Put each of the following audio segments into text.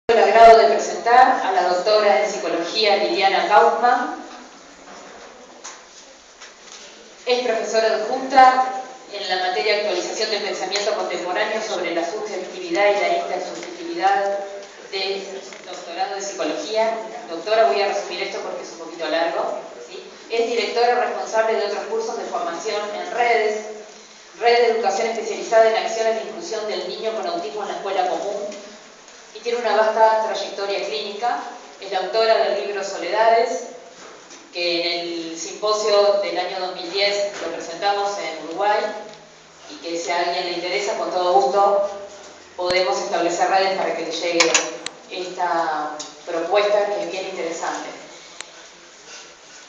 El agrado de presentar a la doctora en psicología Liliana Kaufmann. Es profesora adjunta en la materia actualización del pensamiento contemporáneo sobre la subjetividad y la intersubjetividad del doctorado de psicología. Doctora, voy a resumir esto porque es un poquito largo, ¿sí? Es directora responsable de otros cursos de formación en redes, red de educación especializada en acciones de inclusión del niño con autismo en la escuela común, y tiene una vasta trayectoria clínica. Es la autora del libro Soledades, que en el simposio del año 2010 lo presentamos en Uruguay, y que si a alguien le interesa, con todo gusto podemos establecer redes para que le llegue esta propuesta, que es bien interesante.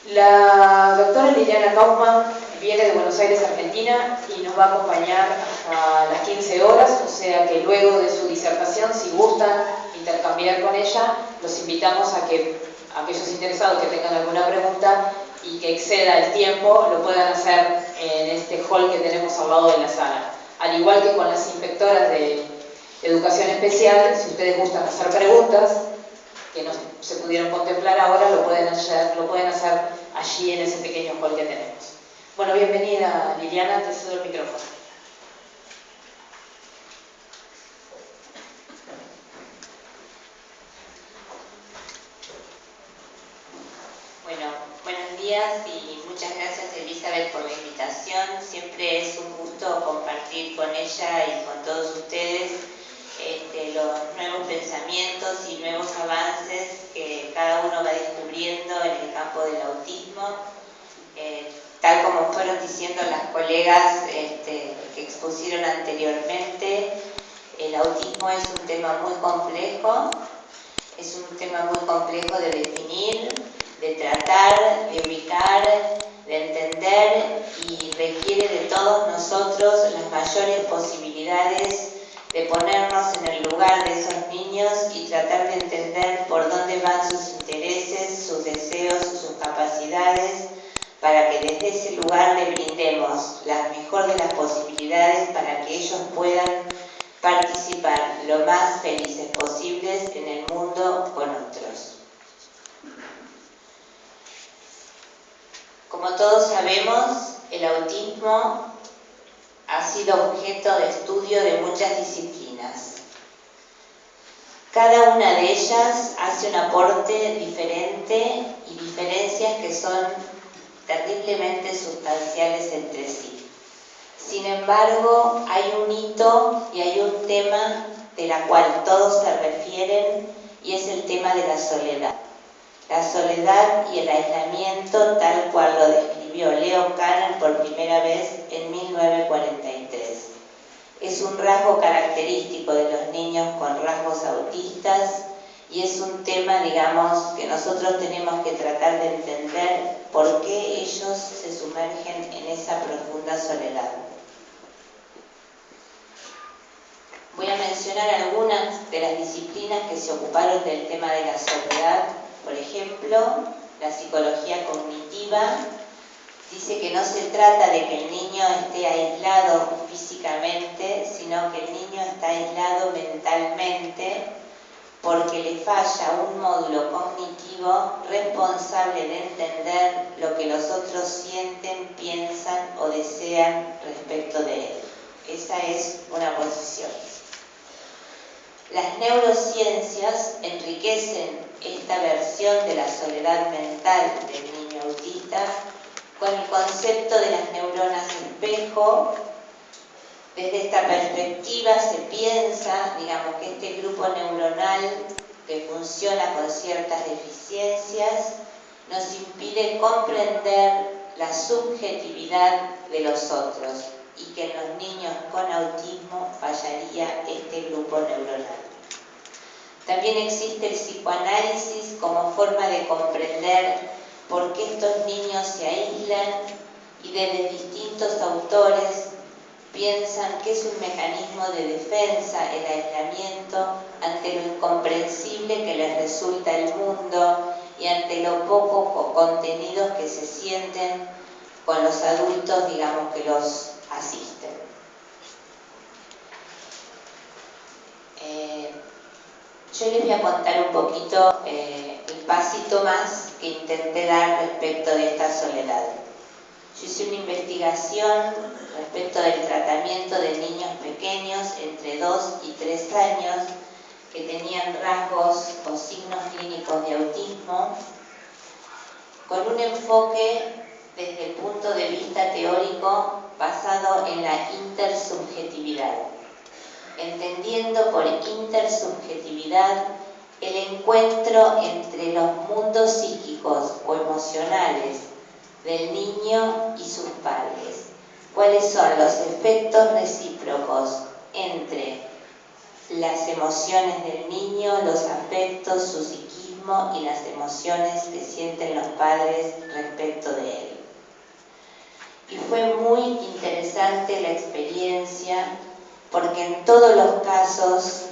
La doctora Liliana Kaufmann viene de Buenos Aires, Argentina, y nos va a acompañar hasta las 15 horas, o sea que luego de su disertación, si gustan intercambiar con ella, los invitamos a que aquellos interesados que tengan alguna pregunta y que exceda el tiempo, lo puedan hacer en este hall que tenemos al lado de la sala. Al igual que con las inspectoras de educación especial, si ustedes gustan hacer preguntas que no se pudieron contemplar ahora, lo pueden hacer allí en ese pequeño hall que tenemos. Bueno, bienvenida Liliana, te cedo el micrófono. Bueno, buenos días y muchas gracias Elizabeth por la invitación. Siempre es un gusto compartir con ella y con todos ustedes los nuevos pensamientos y nuevos avances que cada uno va descubriendo en el campo del autismo. Tal como fueron diciendo las colegas que expusieron anteriormente, el autismo es un tema muy complejo, de definir, de tratar, de ubicar, de entender, y requiere de todos nosotros las mayores posibilidades de ponernos en el lugar de esos niños y tratar de entender por dónde van sus intereses, sus deseos, sus capacidades, para que desde ese lugar le brindemos la mejor de las posibilidades para que ellos puedan participar lo más felices posibles en el mundo con otros. Como todos sabemos, el autismo ha sido objeto de estudio de muchas disciplinas. Cada una de ellas hace un aporte diferente y diferencias que son terriblemente sustanciales entre sí. Sin embargo, hay un hito y hay un tema de la cual todos se refieren, y es el tema de la soledad. La soledad y el aislamiento, tal cual lo describió Leo Kanner por primera vez en 1943. Es un rasgo característico de los niños con rasgos autistas, y es un tema, digamos, que nosotros tenemos que tratar de entender por qué ellos se sumergen en esa profunda soledad. Voy a mencionar algunas de las disciplinas que se ocuparon del tema de la soledad. Por ejemplo, la psicología cognitiva dice que no se trata de que el niño esté aislado físicamente, sino que el niño está aislado mentalmente porque le falla un módulo cognitivo responsable de entender lo que los otros sienten, piensan o desean respecto de él. Esa es una posición. Las neurociencias enriquecen esta versión de la soledad mental del niño autista con el concepto de las neuronas espejo. Desde esta perspectiva se piensa, digamos, que este grupo neuronal que funciona con ciertas deficiencias nos impide comprender la subjetividad de los otros, y que en los niños con autismo fallaría este grupo neuronal. También existe el psicoanálisis como forma de comprender por qué estos niños se aíslan, y desde distintos autores piensan que es un mecanismo de defensa el aislamiento ante lo incomprensible que les resulta el mundo y ante lo poco contenidos que se sienten con los adultos, digamos, que los asisten. Yo les voy a contar un poquito el pasito más que intenté dar respecto de esta soledad. Yo hice una investigación respecto del tratamiento de niños pequeños entre 2 y 3 años que tenían rasgos o signos clínicos de autismo, con un enfoque desde el punto de vista teórico basado en la intersubjetividad, entendiendo por intersubjetividad el encuentro entre los mundos psíquicos o emocionales del niño y sus padres. ¿Cuáles son los efectos recíprocos entre las emociones del niño, los afectos, su psiquismo y las emociones que sienten los padres respecto de él? Y fue muy interesante la experiencia porque en todos los casos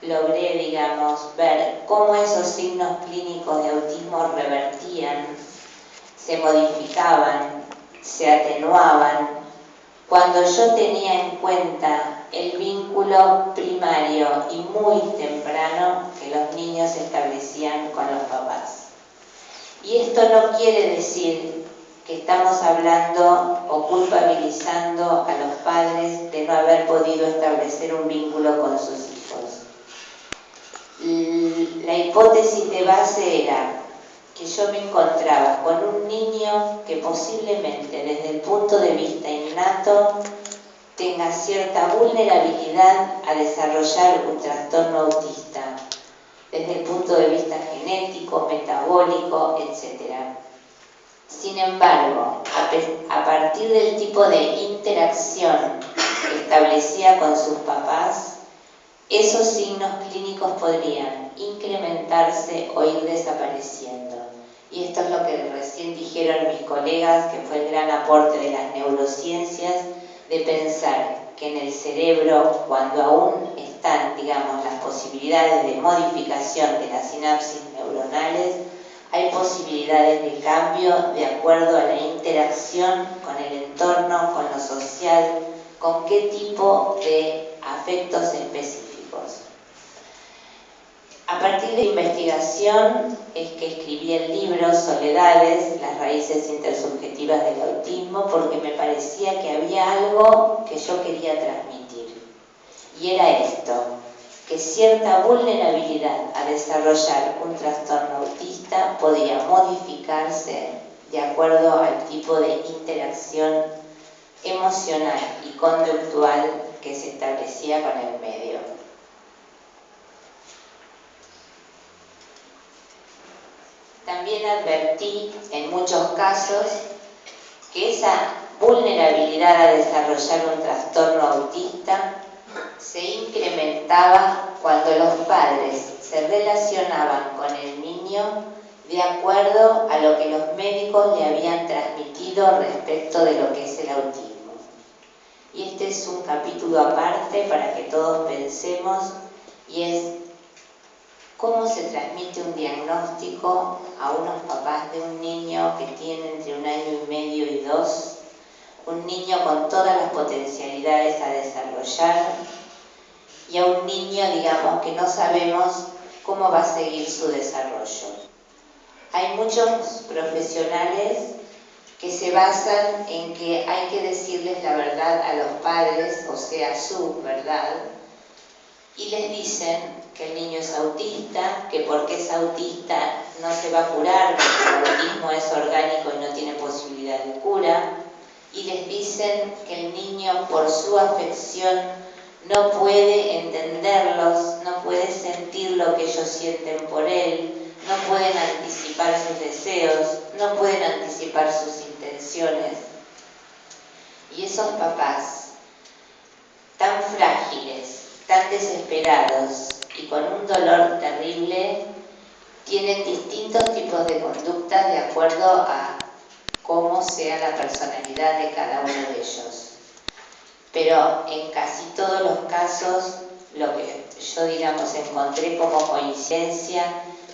logré, digamos, ver cómo esos signos clínicos de autismo revertían, se modificaban, se atenuaban, cuando yo tenía en cuenta el vínculo primario y muy temprano que los niños establecían con los papás. Y esto no quiere decir que estamos hablando o culpabilizando a los padres de no haber podido establecer un vínculo con sus hijos. La hipótesis de base era que yo me encontraba con un niño que posiblemente desde el punto de vista innato tenga cierta vulnerabilidad a desarrollar un trastorno autista, desde el punto de vista genético, metabólico, etc. Sin embargo, a partir del tipo de interacción que establecía con sus papás, esos signos clínicos podrían incrementarse o ir desapareciendo. Y esto es lo que recién dijeron mis colegas, que fue el gran aporte de las neurociencias, de pensar que en el cerebro, cuando aún están, digamos, las posibilidades de modificación de las sinapsis neuronales, hay posibilidades de cambio de acuerdo a la interacción con el entorno, con lo social, con qué tipo de afectos específicos. A partir de investigación es que escribí el libro Soledades, las raíces intersubjetivas del autismo, porque me parecía que había algo que yo quería transmitir. Y era esto, que cierta vulnerabilidad a desarrollar un trastorno autista podía modificarse de acuerdo al tipo de interacción emocional y conductual que se establecía con el medio. También advertí en muchos casos que esa vulnerabilidad a desarrollar un trastorno autista se incrementaba cuando los padres se relacionaban con el niño de acuerdo a lo que los médicos le habían transmitido respecto de lo que es el autismo. Y este es un capítulo aparte para que todos pensemos, y es cómo se transmite un diagnóstico a unos papás de un niño que tiene entre 1 año y medio y 2, un niño con todas las potencialidades a desarrollar, y a un niño, digamos, que no sabemos cómo va a seguir su desarrollo. Hay muchos profesionales que se basan en que hay que decirles la verdad a los padres, o sea, su verdad, y les dicen que el niño es autista, que porque es autista no se va a curar, porque el autismo es orgánico y no tiene posibilidad de cura, y les dicen que el niño por su afección no puede entenderlos, no puede sentir lo que ellos sienten por él, no pueden anticipar sus deseos, no pueden anticipar sus intenciones. Y esos papás tan frágiles, tan desesperados y con un dolor terrible, tienen distintos tipos de conductas de acuerdo a cómo sea la personalidad de cada uno de ellos. Pero en casi todos los casos, lo que yo, digamos, encontré como coincidencia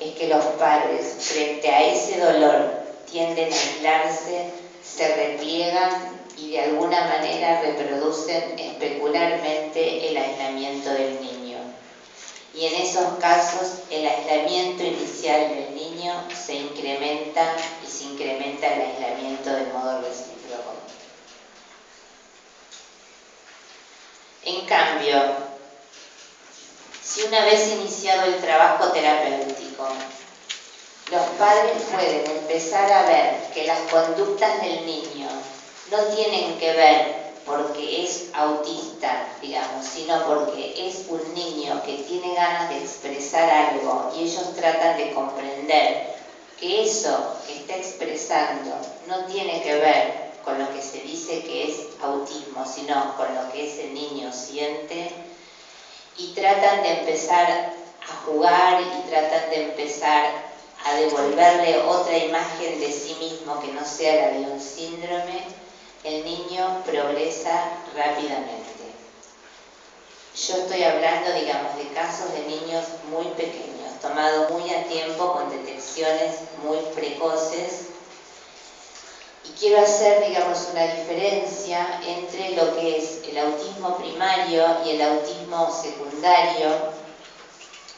es que los padres, frente a ese dolor, tienden a aislarse, se repliegan y de alguna manera reproducen especularmente el aislamiento del niño. y en esos casos el aislamiento inicial del niño se incrementa y se incrementa el aislamiento de modo recíproco. En cambio, si una vez iniciado el trabajo terapéutico, los padres pueden empezar a ver que las conductas del niño no tienen que ver porque es autista, digamos, sino porque es un niño que tiene ganas de expresar algo y ellos tratan de comprender que eso que está expresando no tiene que ver con lo que se dice que es autismo, sino con lo que ese niño siente, y tratan de empezar a jugar y tratan de empezar a devolverle otra imagen de sí mismo que no sea la de un síndrome, el niño progresa rápidamente. Yo estoy hablando, digamos, de casos de niños muy pequeños, tomados muy a tiempo, con detecciones muy precoces, y quiero hacer, digamos, una diferencia entre lo que es el autismo primario y el autismo secundario.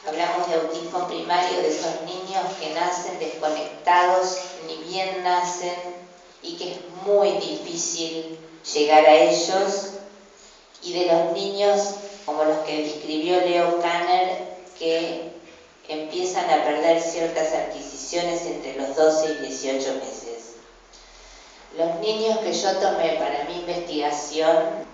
Hablamos de autismo primario, de esos niños que nacen desconectados, ni bien nacen, y que es muy difícil llegar a ellos, y de los niños como los que describió Leo Kanner, que empiezan a perder ciertas adquisiciones entre los 12 y 18 meses. Los niños que yo tomé para mi investigación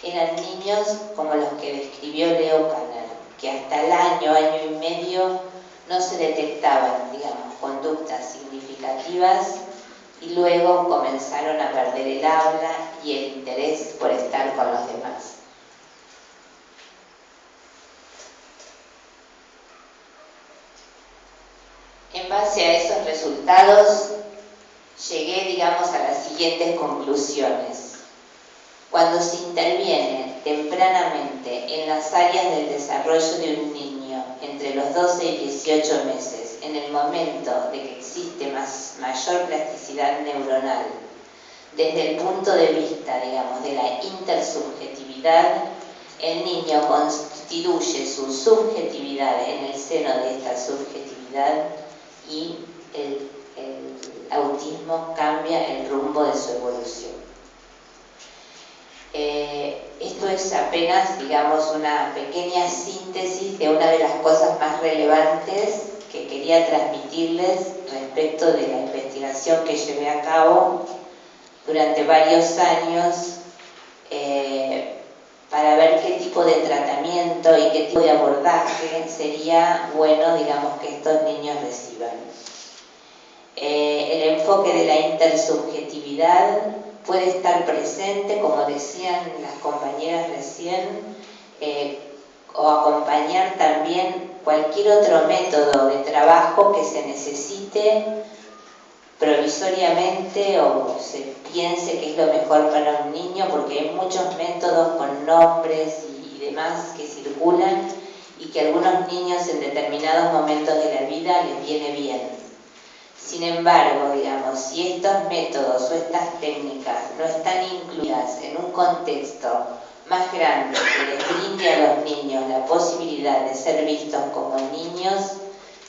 eran niños como los que describió Leo Kanner, que hasta el año y medio no se detectaban, digamos, conductas significativas, y luego comenzaron a perder el habla y el interés por estar con los demás. En base a esos resultados, llegué, digamos, a las siguientes conclusiones. Cuando se interviene tempranamente en las áreas del desarrollo de un niño entre los 12 y 18 meses, en el momento de que existe mayor plasticidad neuronal, desde el punto de vista, digamos, de la intersubjetividad, el niño constituye su subjetividad en el seno de esta subjetividad, y el autismo cambia el rumbo de su evolución. Esto es apenas, digamos, una pequeña síntesis de una de las cosas más relevantes que quería transmitirles respecto de la investigación que llevé a cabo durante varios años para ver qué tipo de tratamiento y qué tipo de abordaje sería bueno, digamos, que estos niños reciban. El enfoque de la intersubjetividad puede estar presente, como decían las compañeras recién, o acompañar también cualquier otro método de trabajo que se necesite provisoriamente o se piense que es lo mejor para un niño, porque hay muchos métodos con nombres y demás que circulan y que a algunos niños en determinados momentos de la vida les viene bien. Sin embargo, digamos, si estos métodos o estas técnicas no están incluidas en un contexto más grande que les brinde a los niños la posibilidad de ser vistos como niños,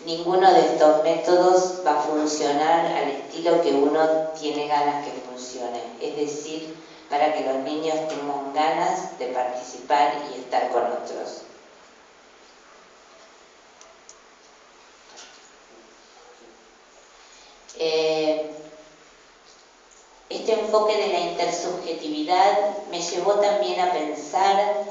ninguno de estos métodos va a funcionar al estilo que uno tiene ganas que funcione. Es decir, para que los niños tengan ganas de participar y estar con otros. Este enfoque de la intersubjetividad me llevó también a pensar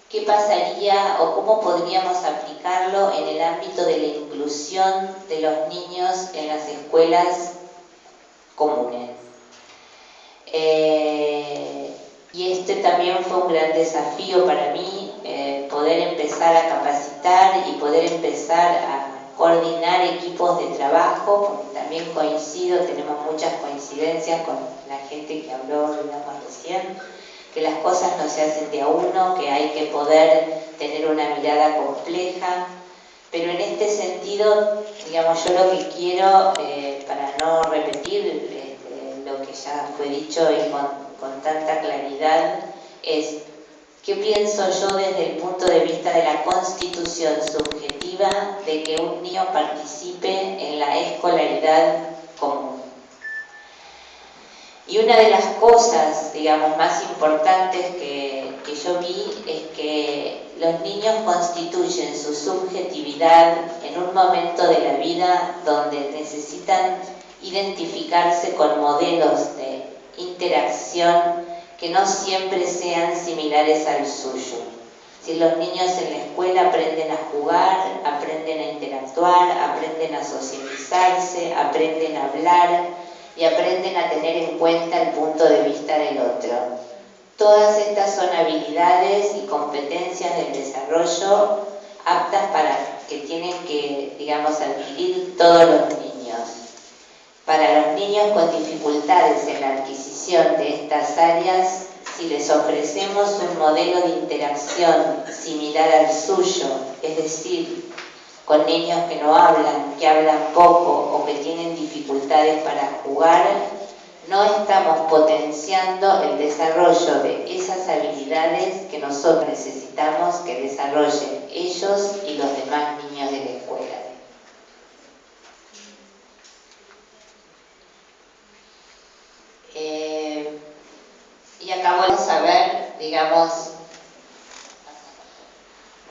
qué pasaría o cómo podríamos aplicarlo en el ámbito de la inclusión de los niños en las escuelas comunes. Y este también fue un gran desafío para mí, poder empezar a capacitar y poder empezar a coordinar equipos de trabajo, porque también coincido, tenemos muchas coincidencias con la gente que habló, digamos, recién, que las cosas no se hacen de a uno, que hay que poder tener una mirada compleja, pero en este sentido, digamos, yo lo que quiero, para no repetir lo que ya fue dicho y con tanta claridad, es ¿Qué pienso yo desde el punto de vista de la constitución subjetiva de que un niño participe en la escolaridad común? Y una de las cosas, digamos, más importantes que yo vi es que los niños constituyen su subjetividad en un momento de la vida donde necesitan identificarse con modelos de interacción que no siempre sean similares al suyo. Si los niños en la escuela aprenden a jugar, aprenden a interactuar, aprenden a socializarse, aprenden a hablar y aprenden a tener en cuenta el punto de vista del otro. Todas estas son habilidades y competencias del desarrollo aptas para que tienen que, digamos, adquirir todos los niños. Para los niños con dificultades en la adquisición de estas áreas, si les ofrecemos un modelo de interacción similar al suyo, es decir, con niños que no hablan, que hablan poco o que tienen dificultades para jugar, no estamos potenciando el desarrollo de esas habilidades que nosotros necesitamos que desarrollen ellos y los demás niños de la escuela. Y acabamos a ver, digamos,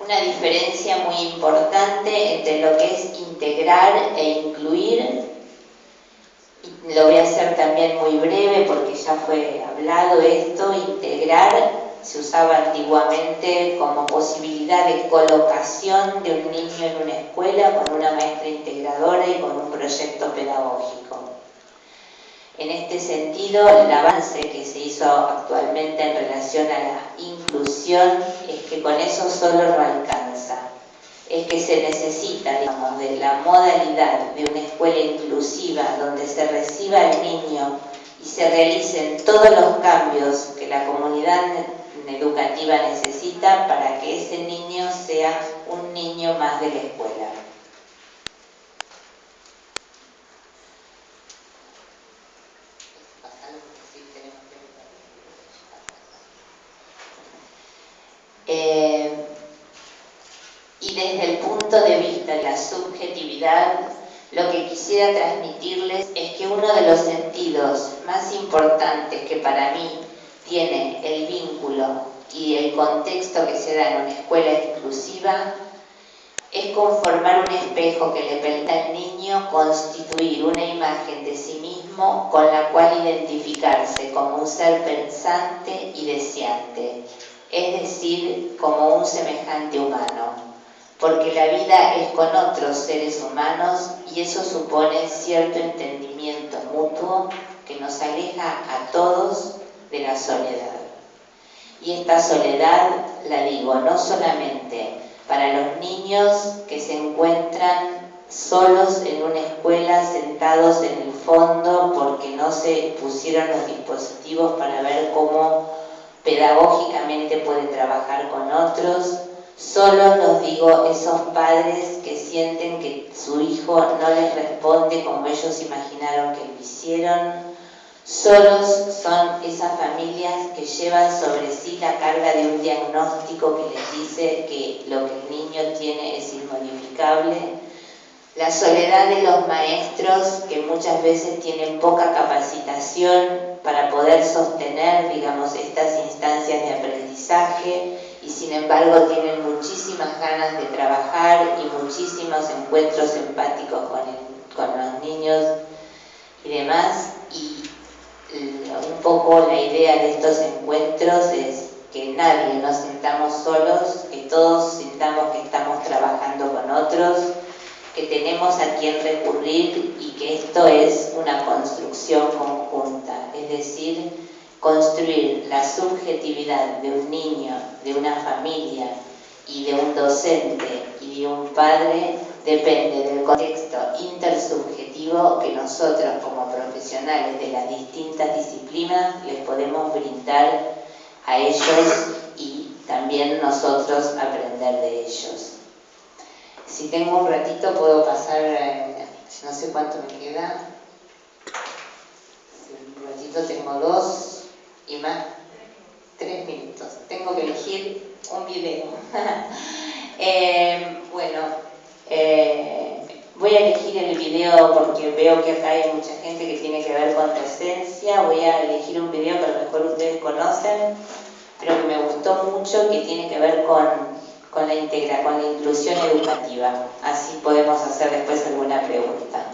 una diferencia muy importante entre lo que es integrar e incluir. Lo voy a hacer también muy breve porque ya fue hablado esto. Integrar se usaba antiguamente como posibilidad de colocación de un niño en una escuela con una maestra integradora y con un proyecto pedagógico. En este sentido, el avance que se hizo actualmente en relación a la inclusión es que con eso solo no alcanza. Es que se necesita, digamos, de la modalidad de una escuela inclusiva donde se reciba al niño y se realicen todos los cambios que la comunidad educativa necesita para que ese niño sea un niño más de la escuela. Y desde el punto de vista de la subjetividad, lo que quisiera transmitirles es que uno de los sentidos más importantes que para mí tiene el vínculo y el contexto que se da en una escuela inclusiva es conformar un espejo que le permita al niño constituir una imagen de sí mismo con la cual identificarse como un ser pensante y deseante, es decir, como un semejante humano. Porque la vida es con otros seres humanos y eso supone cierto entendimiento mutuo que nos aleja a todos de la soledad. Y esta soledad, la digo, no solamente para los niños que se encuentran solos en una escuela, sentados en el fondo porque no se pusieron los dispositivos para ver cómo pedagógicamente puede trabajar con otros. Solos los digo esos padres que sienten que su hijo no les responde como ellos imaginaron que lo hicieron. Solos son esas familias que llevan sobre sí la carga de un diagnóstico que les dice que lo que el niño tiene es inmodificable. La soledad de los maestros que muchas veces tienen poca capacitación para poder sostener, digamos, estas instancias de aprendizaje y sin embargo tienen muchísimas ganas de trabajar y muchísimos encuentros empáticos con los niños y demás. Y un poco la idea de estos encuentros es que nadie nos sintamos solos, que todos sintamos que estamos trabajando con otros, que tenemos a quien recurrir y que esto es una construcción conjunta, es decir, construir la subjetividad de un niño, de una familia y de un docente y de un padre depende del contexto intersubjetivo que nosotros como profesionales de las distintas disciplinas les podemos brindar a ellos y también nosotros aprender de ellos. Si tengo un ratito puedo pasar, no sé cuánto me queda. Si un ratito tengo 2 y más. 3 minutos. Tengo que elegir un video. Bueno, voy a elegir el video porque veo que acá hay mucha gente que tiene que ver con docencia. Voy a elegir un video que a lo mejor ustedes conocen, pero que me gustó mucho, que tiene que ver con la inclusión educativa. Así podemos hacer después alguna pregunta.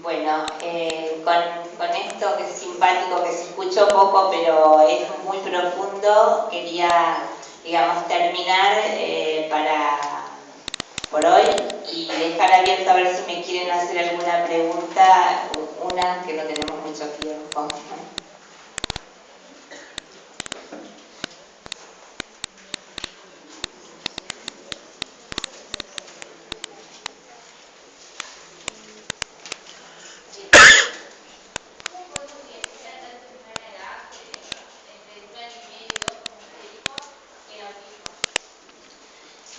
Bueno, con esto que es simpático, que se escuchó poco, pero es muy profundo, quería, digamos, terminar por hoy y dejar abierto a ver si me quieren hacer alguna pregunta, una que no tenemos mucho tiempo.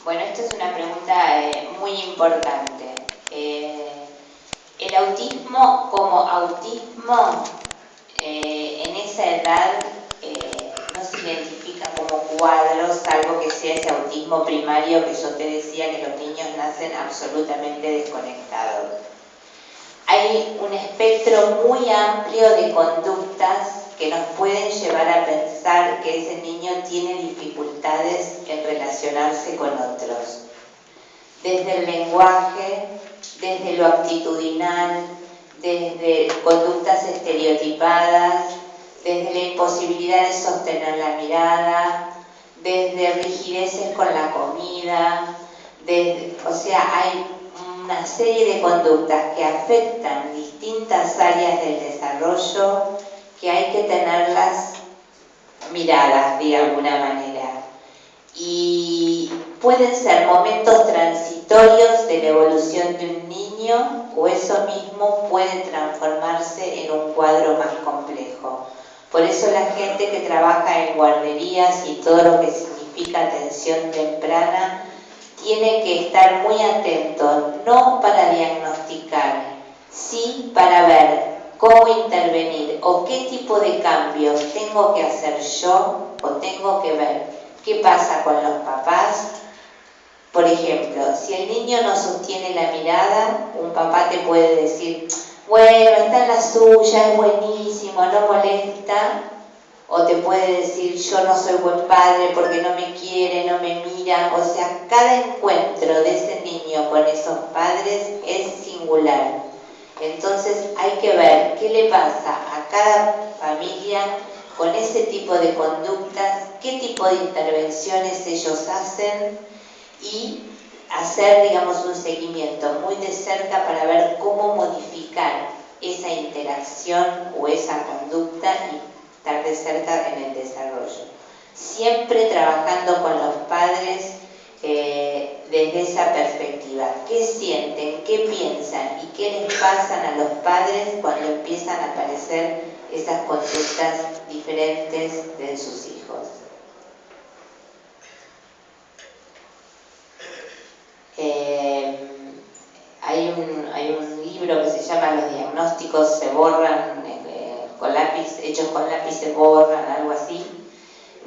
Bueno, esta es una pregunta muy importante. El autismo como autismo en esa edad no se identifica como cuadro, salvo que sea ese autismo primario que yo te decía que los niños nacen absolutamente desconectados. Hay un espectro muy amplio de conductas que nos pueden llevar a pensar que ese niño tiene dificultades en relacionarse con otros. desde el lenguaje, desde lo actitudinal, desde conductas estereotipadas, desde la imposibilidad de sostener la mirada, desde rigideces con la comida, o sea, hay una serie de conductas que afectan distintas áreas del desarrollo que hay que tenerlas miradas de alguna manera. Y pueden ser momentos transitorios de la evolución de un niño, o eso mismo puede transformarse en un cuadro más complejo. Por eso la gente que trabaja en guarderías y todo lo que significa atención temprana tiene que estar muy atento, no para diagnosticar, sí para ver cómo intervenir o qué tipo de cambios tengo que hacer yo o tengo que ver qué pasa con los papás. Por ejemplo, si el niño no sostiene la mirada, un papá te puede decir, bueno, está en la suya, es buenísimo, no molesta. O te puede decir, yo no soy buen padre porque no me quiere, no me mira. O sea, cada encuentro de ese niño con esos padres es singular. Entonces hay que ver qué le pasa a cada familia con ese tipo de conductas, qué tipo de intervenciones ellos hacen y hacer, digamos, un seguimiento muy de cerca para ver cómo modificar esa interacción o esa conducta y estar de cerca en el desarrollo. Siempre trabajando con los padres desde esa perspectiva. ¿Qué sienten, qué piensan y qué les pasan a los padres cuando empiezan a aparecer esas conductas diferentes de sus hijos? Hay un libro que se llama Los diagnósticos se borran con lápiz, hechos con lápiz se borran, algo así,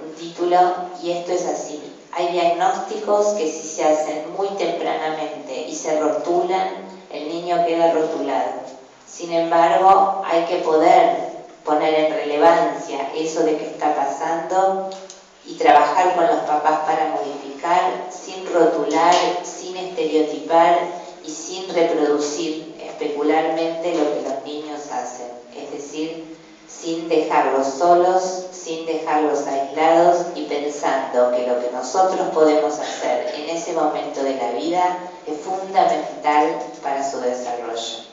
un título, y esto es así. Hay diagnósticos que si se hacen muy tempranamente y se rotulan, el niño queda rotulado. Sin embargo, hay que poder poner en relevancia eso de que está pasando y trabajar con los papás para modificar, sin rotular, sin estereotipar y sin reproducir especularmente lo que los niños hacen. Es decir, sin dejarlos solos, sin dejarlos aislados y pensando que lo que nosotros podemos hacer en ese momento de la vida es fundamental para su desarrollo.